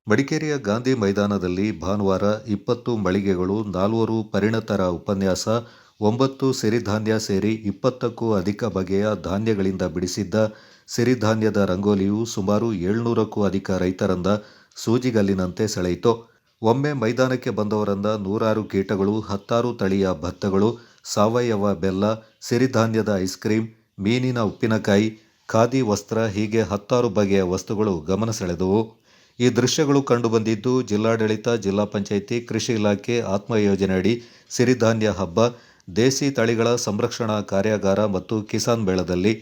ಮಡಿಕೇರಿಯ ಗಾಂಧಿ ಮೈದಾನದಲ್ಲಿ ಭಾನುವಾರ 20 ಮಳಿಗೆಗಳು, 4 ಪರಿಣತರ ಉಪನ್ಯಾಸ, 9 ಸಿರಿಧಾನ್ಯ ಸೇರಿ 20ಕ್ಕೂ ಅಧಿಕ ಬಗೆಯ ಧಾನ್ಯಗಳಿಂದ ಬಿಡಿಸಿದ್ದ ಸಿರಿಧಾನ್ಯದ ರಂಗೋಲಿಯು ಸುಮಾರು 700ಕ್ಕೂ ಅಧಿಕ ರೈತರಿಂದ ಸೂಜಿಗಲ್ಲಿನಂತೆ ಸೆಳೆಯಿತು. ಒಮ್ಮೆ ಮೈದಾನಕ್ಕೆ ಬಂದವರಿಂದ ನೂರಾರು ಕೀಟಗಳು, 10 ತಳಿಯ ಭತ್ತಗಳು, ಸಾವಯವ ಬೆಲ್ಲ, ಸಿರಿಧಾನ್ಯದ ಐಸ್ ಕ್ರೀಂ, ಮೀನಿನ ಉಪ್ಪಿನಕಾಯಿ, ಖಾದಿ ವಸ್ತ್ರ ಹೀಗೆ 10 ಬಗೆಯ ವಸ್ತುಗಳು ಗಮನ ಸೆಳೆದವು. ಈ ದೃಶ್ಯಗಳು ಕಂಡುಬಂದಿದ್ದು ಜಿಲ್ಲಾಡಳಿತ, ಜಿಲ್ಲಾ ಪಂಚಾಯಿತಿ, ಕೃಷಿ ಇಲಾಖೆ ಆತ್ಮ ಯೋಜನೆಯಡಿ ಸಿರಿಧಾನ್ಯ ಹಬ್ಬ, ದೇಸಿ ತಳಿಗಳ ಸಂರಕ್ಷಣಾ ಕಾರ್ಯಾಗಾರ ಮತ್ತು ಕಿಸಾನ್ ಮೇಳದಲ್ಲಿ.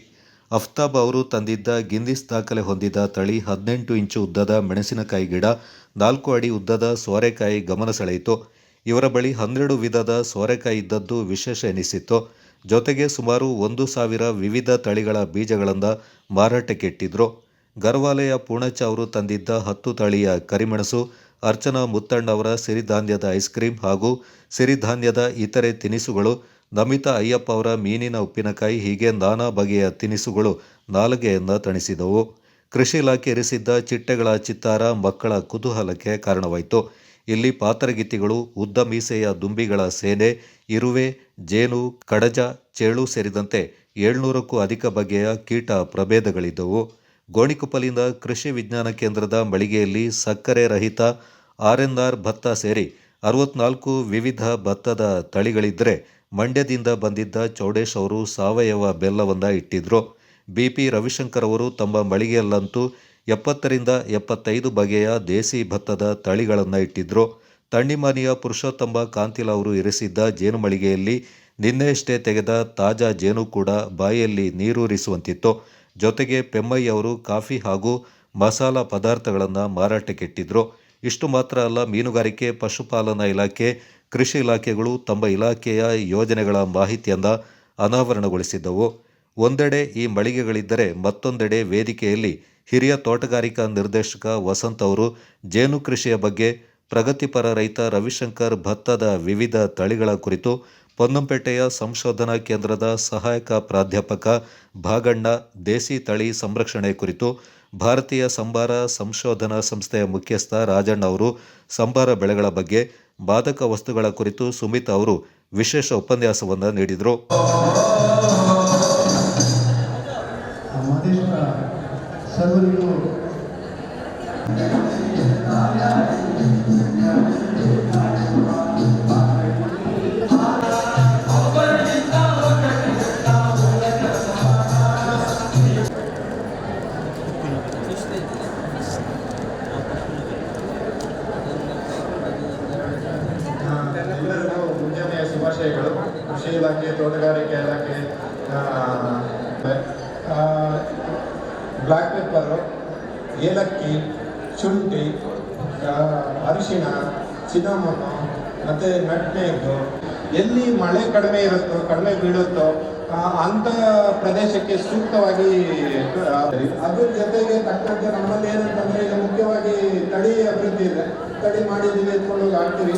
ಅಫ್ತಾಬ್ ಅವರು ತಂದಿದ್ದ ಗಿನ್ನಿಸ್ ದಾಖಲೆ ಹೊಂದಿದ ತಳಿ 18 ಇಂಚು ಉದ್ದದ ಮೆಣಸಿನಕಾಯಿ ಗಿಡ, 4 ಅಡಿ ಉದ್ದದ ಸೋರೆಕಾಯಿ ಗಮನ ಸೆಳೆಯಿತು. ಇವರ ಬಳಿ 12 ವಿಧದ ಸೋರೆಕಾಯಿ ಇದ್ದದ್ದು ವಿಶೇಷ ಎನಿಸಿತ್ತು. ಜೊತೆಗೆ ಸುಮಾರು 1,000 ವಿವಿಧ ತಳಿಗಳ ಬೀಜಗಳಿಂದ ಮಾರಾಟಕ್ಕಿಟ್ಟಿದ್ರು. ಗರ್ವಾಲೆಯ ಪೂರ್ಣಚ್ಚ ಅವರು ತಂದಿದ್ದ 10 ತಳಿಯ ಕರಿಮೆಣಸು, ಅರ್ಚನಾ ಮುತ್ತಣ್ಣ ಅವರ ಸಿರಿಧಾನ್ಯದ ಐಸ್ ಕ್ರೀಂ ಹಾಗೂ ಸಿರಿಧಾನ್ಯದ ಇತರೆ ತಿನಿಸುಗಳು, ನಮಿತಾ ಅಯ್ಯಪ್ಪ ಅವರ ಮೀನಿನ ಉಪ್ಪಿನಕಾಯಿ ಹೀಗೆ ನಾನಾ ಬಗೆಯ ತಿನಿಸುಗಳು ನಾಲಿಗೆಯನ್ನ ತಣಿಸಿದವು. ಕೃಷಿ ಇಲಾಖೆ ಇರಿಸಿದ್ದ ಚಿಟ್ಟೆಗಳ ಚಿತ್ತಾರ ಮಕ್ಕಳ ಕುತೂಹಲಕ್ಕೆ ಕಾರಣವಾಯಿತು. ಇಲ್ಲಿ ಪಾತರಗಿತ್ತಿಗಳು, ಉದ್ದ ಮೀಸೆಯ ದುಂಬಿಗಳ ಸೇನೆ, ಇರುವೆ, ಜೇನು, ಕಡಜ, ಚೇಳು ಸೇರಿದಂತೆ 700ಕ್ಕೂ ಅಧಿಕ ಬಗೆಯ ಕೀಟ ಪ್ರಭೇದಗಳಿದ್ದವು. ಗೋಣಿಕೊಪ್ಪಲಿನ ಕೃಷಿ ವಿಜ್ಞಾನ ಕೇಂದ್ರದ ಮಳಿಗೆಯಲ್ಲಿ ಸಕ್ಕರೆ ರಹಿತ ಆರ್ಎನ್ಆರ್ ಭತ್ತ ಸೇರಿ 64 ವಿವಿಧ ಭತ್ತದ ತಳಿಗಳಿದ್ದರೆ, ಮಂಡ್ಯದಿಂದ ಬಂದಿದ್ದ ಚೌಡೇಶ್ ಅವರು ಸಾವಯವ ಬೆಲ್ಲವನ್ನ ಇಟ್ಟಿದ್ರು. ಬಿಪಿ ರವಿಶಂಕರ್ ಅವರು ತಮ್ಮ ಮಳಿಗೆಯಲ್ಲಂತೂ 70ರಿಂದ 75 ಬಗೆಯ ದೇಸಿ ಭತ್ತದ ತಳಿಗಳನ್ನು ಇಟ್ಟಿದ್ರು. ತಣ್ಣಿಮಾನಿಯ ಪುರುಷೋತ್ತಮ ಕಾಂತಿಲ ಅವರು ಇರಿಸಿದ್ದ ಜೇನು ಮಳಿಗೆಯಲ್ಲಿ ನಿನ್ನೆಯಷ್ಟೇ ತೆಗೆದ ತಾಜಾ ಜೇನು ಕೂಡ ಬಾಯಲ್ಲಿ ನೀರೂರಿಸುವಂತಿತ್ತು. ಜೊತೆಗೆ ಪೆಮ್ಮಯ್ಯ ಅವರು ಕಾಫಿ ಹಾಗೂ ಮಸಾಲ ಪದಾರ್ಥಗಳನ್ನು ಮಾರಾಟಕ್ಕಿಟ್ಟಿದ್ರು. ಇಷ್ಟು ಮಾತ್ರ ಅಲ್ಲ, ಮೀನುಗಾರಿಕೆ, ಪಶುಪಾಲನಾ ಇಲಾಖೆ, ಕೃಷಿ ಇಲಾಖೆಗಳು ತಮ್ಮ ಇಲಾಖೆಯ ಯೋಜನೆಗಳ ಮಾಹಿತಿಯನ್ನು ಅನಾವರಣಗೊಳಿಸಿದ್ದವು. ಒಂದೆಡೆ ಈ ಮಳಿಗೆಗಳಿದ್ದರೆ ಮತ್ತೊಂದೆಡೆ ವೇದಿಕೆಯಲ್ಲಿ ಹಿರಿಯ ತೋಟಗಾರಿಕಾ ನಿರ್ದೇಶಕ ವಸಂತ್ ಅವರು ಜೇನು ಕೃಷಿಯ ಬಗ್ಗೆ, ಪ್ರಗತಿಪರ ರೈತ ರವಿಶಂಕರ್ ಭತ್ತದ ವಿವಿಧ ತಳಿಗಳ ಕುರಿತು, ಪೊನ್ನಂಪೇಟೆಯ ಸಂಶೋಧನಾ ಕೇಂದ್ರದ ಸಹಾಯಕ ಪ್ರಾಧ್ಯಾಪಕ ಭಾಗಣ್ಣ ದೇಸಿ ತಳಿ ಸಂರಕ್ಷಣೆ ಕುರಿತು, ಭಾರತೀಯ ಸಂಬಾರ ಸಂಶೋಧನಾ ಸಂಸ್ಥೆಯ ಮುಖ್ಯಸ್ಥ ರಾಜಣ್ಣ ಅವರು ಸಂಬಾರ ಬೆಳೆಗಳ ಬಗ್ಗೆ, ಮಾದಕ ವಸ್ತುಗಳ ಕುರಿತು ಸುಮಿತ್ ಅವರು ವಿಶೇಷ ಉಪನ್ಯಾಸವನ್ನು ನೀಡಿದರು. ಎಲ್ಲರಿಗೂ ಮುಂಜಾನೆಯ ಶುಭಾಶಯಗಳು. ಕೃಷಿ ಇಲಾಖೆ, ತೋಟಗಾರಿಕೆ ಇಲಾಖೆ, ಬ್ಲ್ಯಾಕ್ ಪೆಪ್ಪರು, ಏಲಕ್ಕಿ, ಶುಂಠಿ, ಅರಿಶಿಣ, ಸಿನಮನ್ನು ಮತ್ತು ನಟ್ಮೇಗು, ಎಲ್ಲಿ ಮಳೆ ಕಡಿಮೆ ಬೀಳುತ್ತೋ ಅಂಥ ಪ್ರದೇಶಕ್ಕೆ ಸೂಕ್ತವಾಗಿ, ಅದ್ರ ಜೊತೆಗೆ ತಕ್ಕಂತೆ ನಮ್ಮಲ್ಲಿ ಏನಂತಂದರೆ ಈಗ ಮುಖ್ಯವಾಗಿ ತಳಿ ಅಭಿವೃದ್ಧಿ ಇದೆ. ತಡಿ ಮಾಡಿದ್ದೀವಿ ಎತ್ಕೊಂಡು ಹೋಗಿ ಹಾಕ್ತೀವಿ.